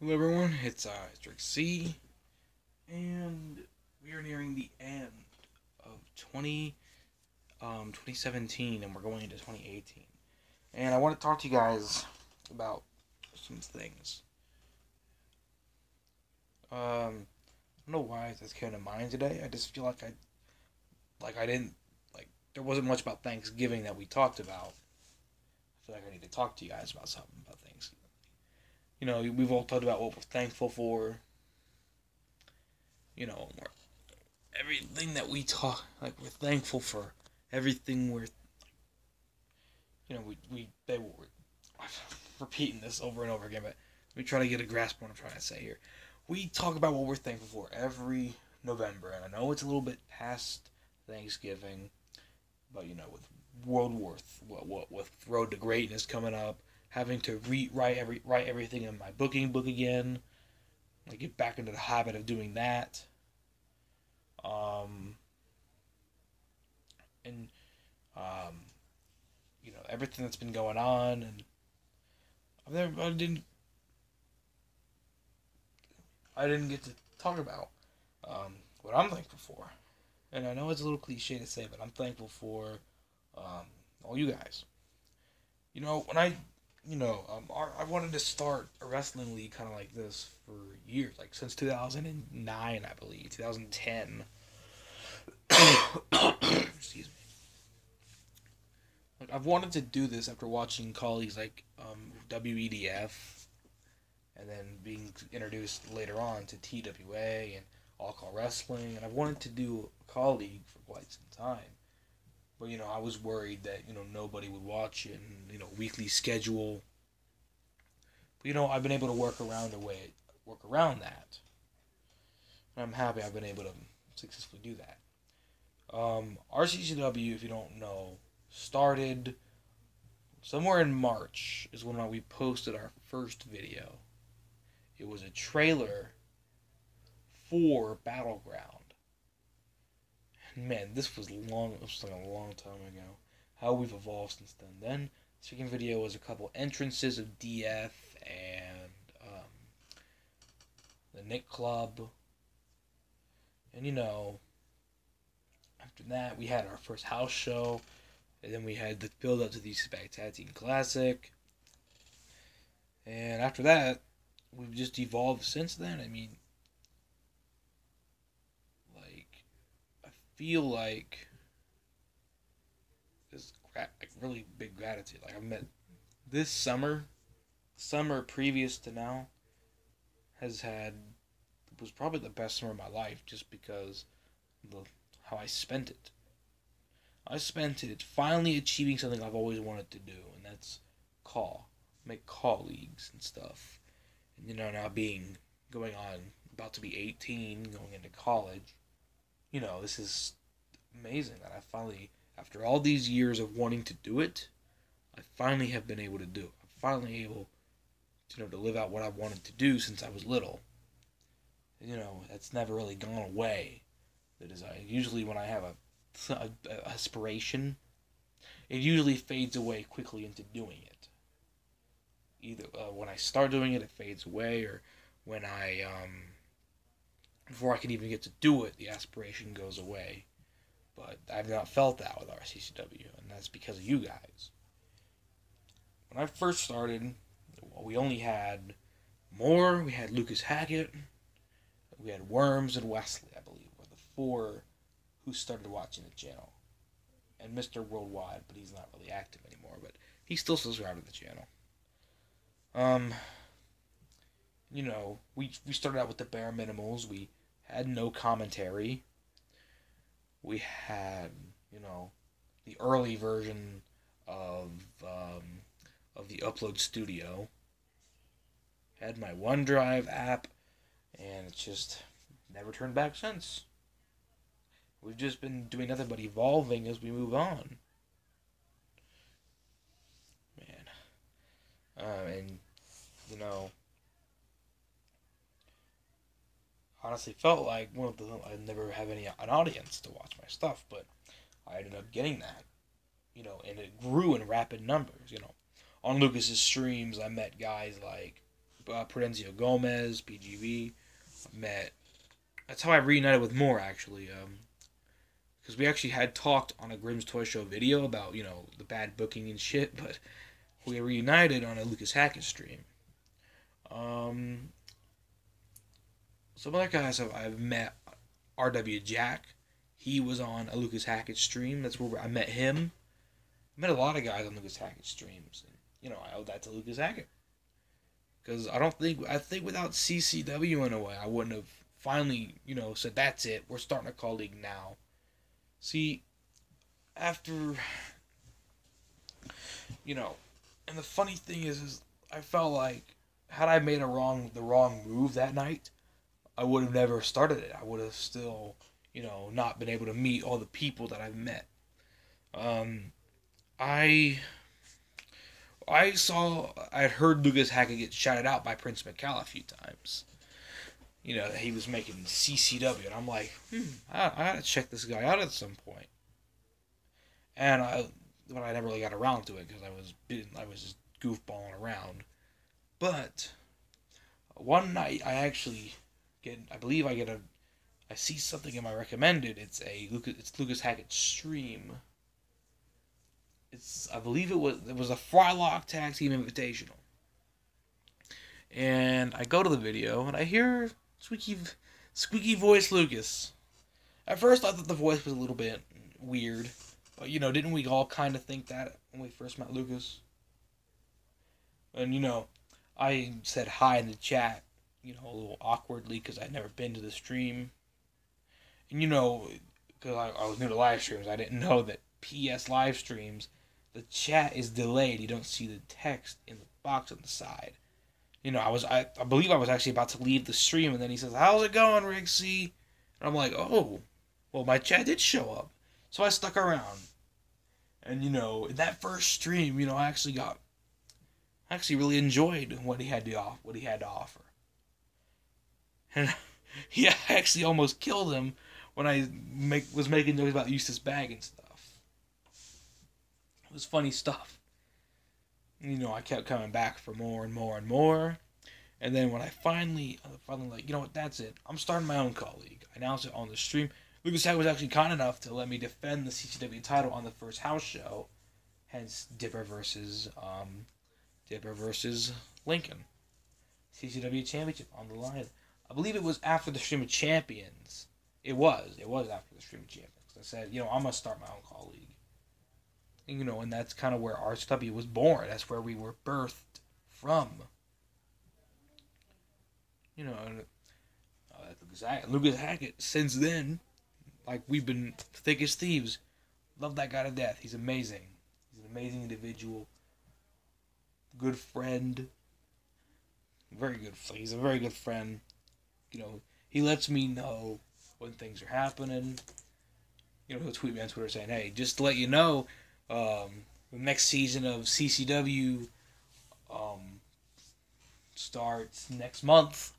Hello everyone, it's Rick C, and we are nearing the end of 2017, and we're going into 2018. And I want to talk to you guys about some things. I don't know why this came to mind today. I just feel like I didn't, like, there wasn't much about Thanksgiving that we talked about. I feel like I need to talk to you guys about something about Thanksgiving. We've all talked about what we're thankful for. Everything that we talk, like, we're thankful for everything we're repeating this over and over again, but let me try to get a grasp of what I'm trying to say here. We talk about what we're thankful for every November, and I know it's a little bit past Thanksgiving, but with World War, with Road to Greatness coming up, having to write everything in my booking book again, I get back into the habit of doing that. Um, and everything that's been going on, and I didn't get to talk about what I'm thankful for. And I know it's a little cliche to say, but I'm thankful for all you guys. When I wanted to start a wrestling league kind of like this for years, like since 2009, I believe, 2010. Excuse me. Like, I've wanted to do this after watching colleagues like WEDF, and then being introduced later on to TWA and All Call Wrestling, and I've wanted to do a colleague for quite some time. But I was worried that nobody would watch it, and weekly schedule. But I've been able to work around that, and I'm happy I've been able to successfully do that. RCCW, if you don't know, started somewhere in March is when we posted our first video. It was a trailer for Battleground. And man, this was long. It was like a long time ago. How we've evolved since then. Then the second video was a couple entrances of DF and the Nick Club. And after that we had our first house show. And then we had the build up to the Tag Team Classic. And after that, we've just evolved since then. I mean, like, I feel like this really big gratitude. Like, I've met this summer previous to now, was probably the best summer of my life, just because of how I spent it. I spent it finally achieving something I've always wanted to do, and that's make call leagues and stuff. And now about to be 18, going into college, this is amazing that I finally, after all these years of wanting to do it, I finally have been able to do it. I'm finally able to live out what I wanted to do since I was little. And, that's never really gone away. That is, usually when I have a aspiration, it usually fades away quickly into doing it. Either when I start doing it, it fades away, or when before I can even get to do it, the aspiration goes away. But I've not felt that with RCCW, and that's because of you guys. When I first started, we only had we had Lucas Hackett, we had Worms, and Wesley, I believe, were the four who started watching the channel. And Mr. Worldwide, but he's not really active anymore, but he still subscribed to the channel. We started out with the bare minimals. We had no commentary. We had, the early version of the Upload Studio. Had my OneDrive app, and it's just never turned back since. We've just been doing nothing but evolving as we move on. Man. And, honestly felt like I'd never have an audience to watch my stuff, but I ended up getting that. And it grew in rapid numbers. On Lucas's streams, I met guys like Prudenzio Gomez, PGV. Met. That's how I reunited with Moore, actually. Because we actually had talked on a Grimm's Toy Show video about, the bad booking and shit, but we reunited on a Lucas Hackett stream. Some other guys I've met, R.W. Jack. He was on a Lucas Hackett stream. That's where I met him. I met a lot of guys on Lucas Hackett streams. And, I owe that to Lucas Hackett. Because I think without CCW in a way, I wouldn't have finally, said, that's it. We're starting a call league now. See, after, and the funny thing is I felt like, had I made the wrong move that night, I would have never started it. I would have still, not been able to meet all the people that I've met. I had heard Lucas Hackett get shouted out by Prince McCall a few times. That he was making CCW, and I'm like, I gotta check this guy out at some point. But I never really got around to it because I was just goofballing around. But one night I actually I see something in my recommended. It's Lucas Hackett stream. I believe it was a Frylock Tag Team Invitational. And I go to the video and I hear squeaky voice Lucas. At first I thought the voice was a little bit weird. But didn't we all kind of think that when we first met Lucas? And I said hi in the chat, a little awkwardly because I'd never been to the stream. And because I was new to live streams, I didn't know that PS live streams, the chat is delayed. You don't see the text in the box on the side. I believe I was actually about to leave the stream, and then he says, "How's it going, Rick C?" And I'm like, "Oh, well, my chat did show up." So I stuck around. And, in that first stream, I actually really enjoyed what he had to offer. And I actually almost killed him when I was making jokes about Eustace Bag and stuff. It was funny stuff. I kept coming back for more and more and more. And then when I finally like, you know what, that's it. I'm starting my own call league. I announced it on the stream. Lucas Hackett was actually kind enough to let me defend the CCW title on the first house show. Hence, Dipper versus Lincoln. CCW Championship on the line. I believe it was after the Stream of Champions. It was after the Stream of Champions. I said, I'm going to start my own call league. And, and that's kind of where RSW was born. That's where we were birthed from. Lucas Hackett, since then, like, we've been thick as thieves. Love that guy to death. He's amazing. He's an amazing individual. Good friend. Very good. He's a very good friend. He lets me know when things are happening. He'll tweet me on Twitter saying, "Hey, just to let you know, the next season of CCW starts next month."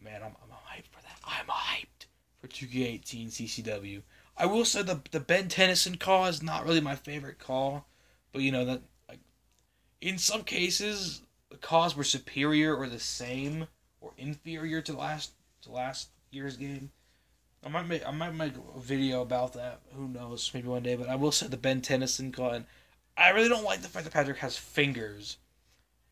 Man, I'm hyped for that. I'm hyped for 2K18 CCW. I will say the Ben Tennyson call is not really my favorite call, but that, like, in some cases the calls were superior or the same or inferior to last year's game. I might make a video about that. Who knows? Maybe one day. But I will say the Ben Tennyson call, and I really don't like the fact that Patrick has fingers,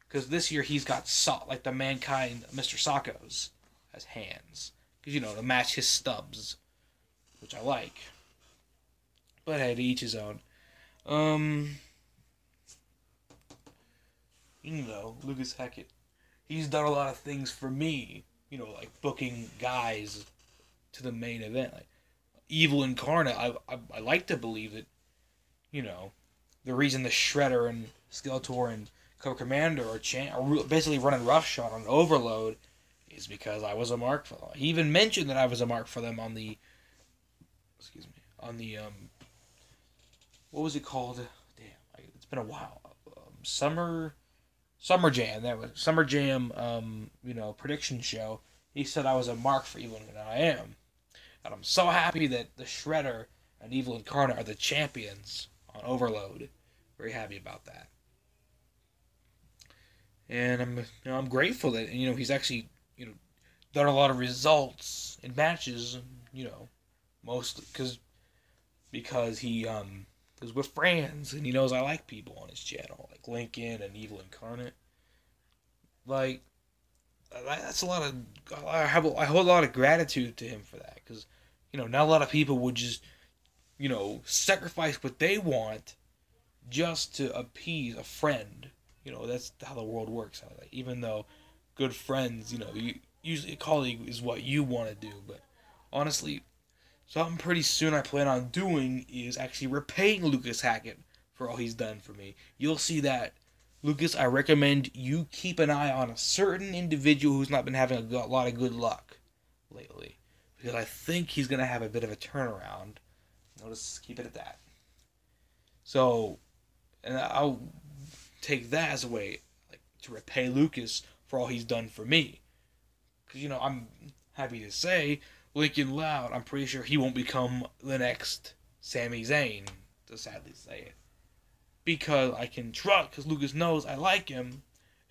because this year he's got like the Mankind Mr. Sacco's has hands, because to match his stubs, which I like. But hey, to each his own. Lucas Hackett, he's done a lot of things for me. Like booking guys to the main event, like Evil Incarnate. I like to believe that, the reason the Shredder and Skeletor and Cobra Commander are basically running roughshod on Overload is because I was a mark for them. He even mentioned that I was a mark for them on the, what was it called? Damn, it's been a while. Summer Jam. That was Summer Jam. Prediction show. He said I was a mark for Evil, and I am. And I'm so happy that the Shredder and Evil Incarnate are the champions on Overload. Very happy about that. and I'm grateful that he's actually done a lot of results in matches. Mostly because he is with friends and he knows I like people on his channel like Lincoln and Evil Incarnate. Like that's a lot of I hold a lot of gratitude to him for that because not a lot of people would just sacrifice what they want just to appease a friend. That's how the world works. Even though good friends, usually a colleague is what you want to do, but honestly, something pretty soon I plan on doing is actually repaying Lucas Hackett for all he's done for me. You'll see that. Lucas, I recommend you keep an eye on a certain individual who's not been having a lot of good luck lately. Because I think he's going to have a bit of a turnaround. I'll just keep it at that. So, and I'll take that as a way to repay Lucas for all he's done for me. Because, I'm happy to say, Lincoln Loud, I'm pretty sure he won't become the next Sami Zayn, to sadly say it. Because I can trust, because Lucas knows I like him,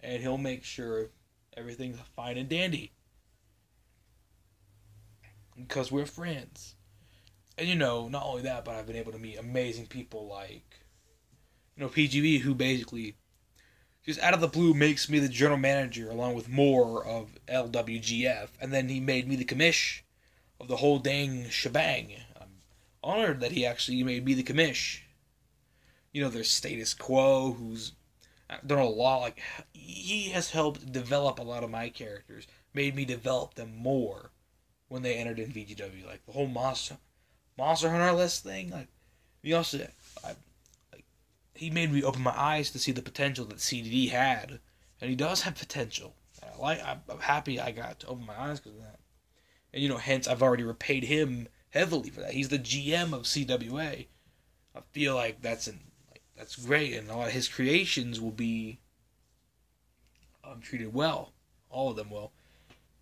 and he'll make sure everything's fine and dandy. Because we're friends. And not only that, but I've been able to meet amazing people like, PGV, who basically, just out of the blue, makes me the general manager along with more of LWGF, and then he made me the commish of the whole dang shebang. I'm honored that he actually made me the commish. There's Status Quo, who's done a lot. Like, he has helped develop a lot of my characters, made me develop them more when they entered in VGW. Like, the whole Monster Hunter list thing. Like, he made me open my eyes to see the potential that CDD had. And he does have potential. I'm happy I got to open my eyes because of that. And, hence I've already repaid him heavily for that. He's the GM of CWA. I feel like that's great, and a lot of his creations will be treated well. All of them will.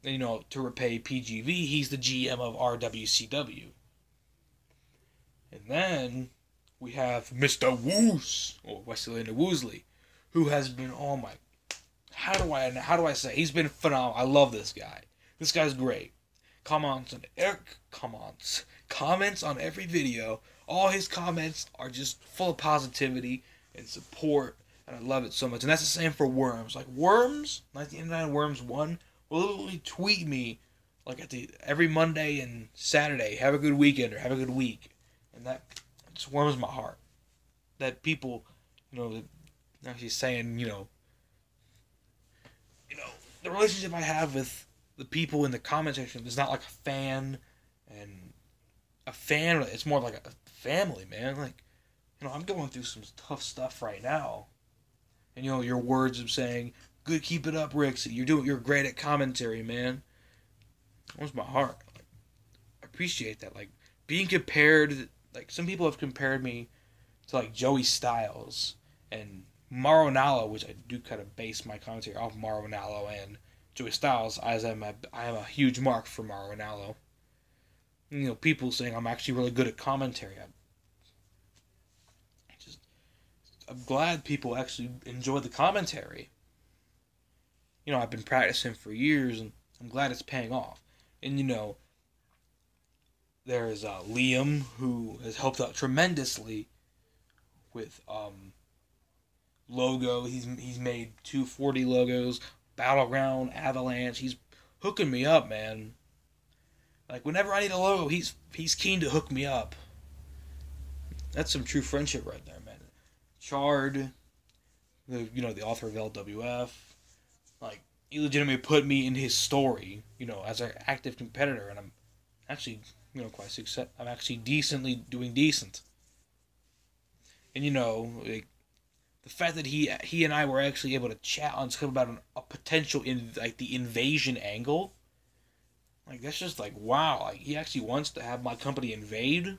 And, to repay PGV, he's the GM of RWCW. And then we have Mr. Woos, or Wesley Woosley, who has been, oh my, how do I say, he's been phenomenal. I love this guy. This guy's great. Comments on every video. All his comments are just full of positivity and support, and I love it so much. And that's the same for Worms. Like, Worms, 1989 Worms 1, will literally tweet me like every Monday and Saturday, have a good weekend or have a good week. And that just warms my heart. That people, actually saying, the relationship I have with the people in the comment section is not like a fan, it's more like a family, man. Like, I'm going through some tough stuff right now. And, your words of saying, good, keep it up, Rick. You're great at commentary, man. It warms my heart. Like, I appreciate that. Like, being compared, like, some people have compared me to, like, Joey Styles and Mauro Ranallo, which I do kind of base my commentary off Mauro Ranallo and Joey Styles, as I am a huge mark for Mauro Ranallo. People saying I'm actually really good at commentary. I'm glad people actually enjoy the commentary. I've been practicing for years, and I'm glad it's paying off. And, there's Liam, who has helped out tremendously with logo. He's made 240 logos, Battleground, Avalanche. He's hooking me up, man. Like, whenever I need a logo, he's keen to hook me up. That's some true friendship right there, man. Chard, the author of LWF, like, he legitimately put me in his story, as an active competitor, and I'm actually, quite success. I'm actually doing decent. And, like, the fact that he and I were actually able to chat on stuff about a potential the invasion angle, like, that's just like, wow, like, he actually wants to have my company invade.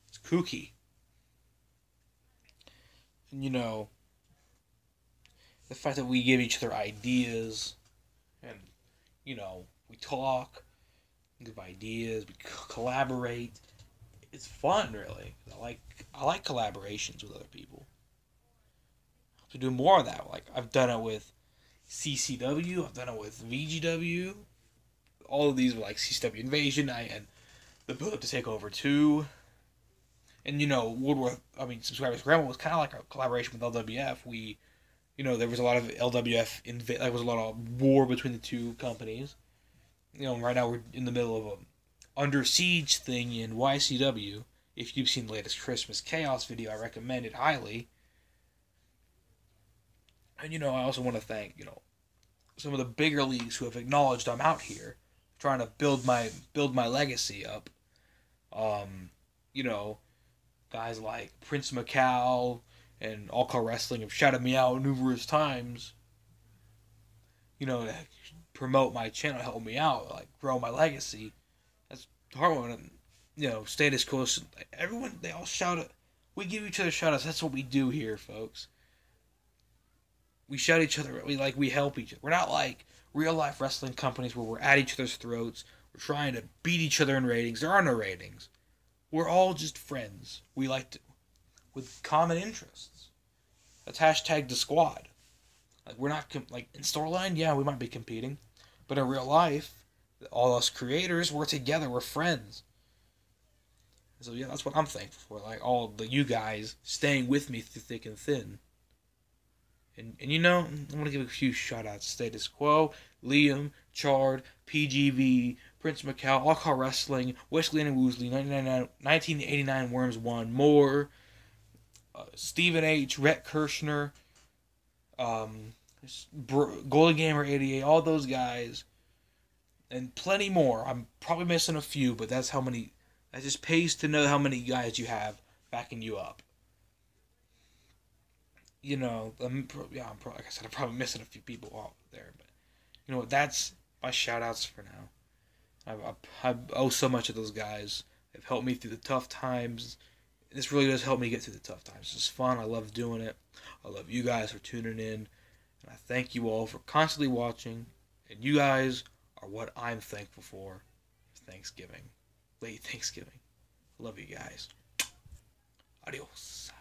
It's kooky. And, the fact that we give each other ideas, and, we talk, give ideas, we collaborate. It's fun, really. I like collaborations with other people. To do more of that, like, I've done it with CCW. I've done it with VGW. All of these were like CCW Invasion. And the build up to Takeover 2. And, Subscribers Grandma was kind of like a collaboration with LWF. There was a lot of LWF, there was a lot of war between the two companies. Right now we're in the middle of a Under Siege thing in YCW. If you've seen the latest Christmas Chaos video, I recommend it highly. And, I also want to thank, some of the bigger leagues who have acknowledged I'm out here trying to build my legacy up. Guys like Prince Macau and All Car Wrestling have shouted me out numerous times. To promote my channel, help me out, like grow my legacy. That's hard one. Status quo. Everyone, they all shout it. We give each other shout outs. That's what we do here, folks. We shout each other. We help each other. We're not like real life wrestling companies where we're at each other's throats. We're trying to beat each other in ratings. There are no ratings. We're all just friends. We like to, with common interests. That's hashtag the squad. We're not in storyline. Yeah, we might be competing, but in real life, all us creators, we're together. We're friends. So yeah, that's what I'm thankful for. All the you guys staying with me through thick and thin. And I'm gonna give a few shout outs. Status Quo, Liam, Chard, PGV, Prince Macau, All Car Wrestling, Wesley and Woosley, 1989 Worms 1, more, Stephen H, Rhett Kirshner, Golden Gamer 88, all those guys, and plenty more. I'm probably missing a few, but that's how many. That just pays to know how many guys you have backing you up. I'm probably missing a few people out there, but that's my shout outs for now. I owe so much of those guys. They've helped me through the tough times. This really does help me get through the tough times. It's fun. I love doing it. I love you guys for tuning in. And I thank you all for constantly watching. And you guys are what I'm thankful for Thanksgiving. Late Thanksgiving. I love you guys. Adios.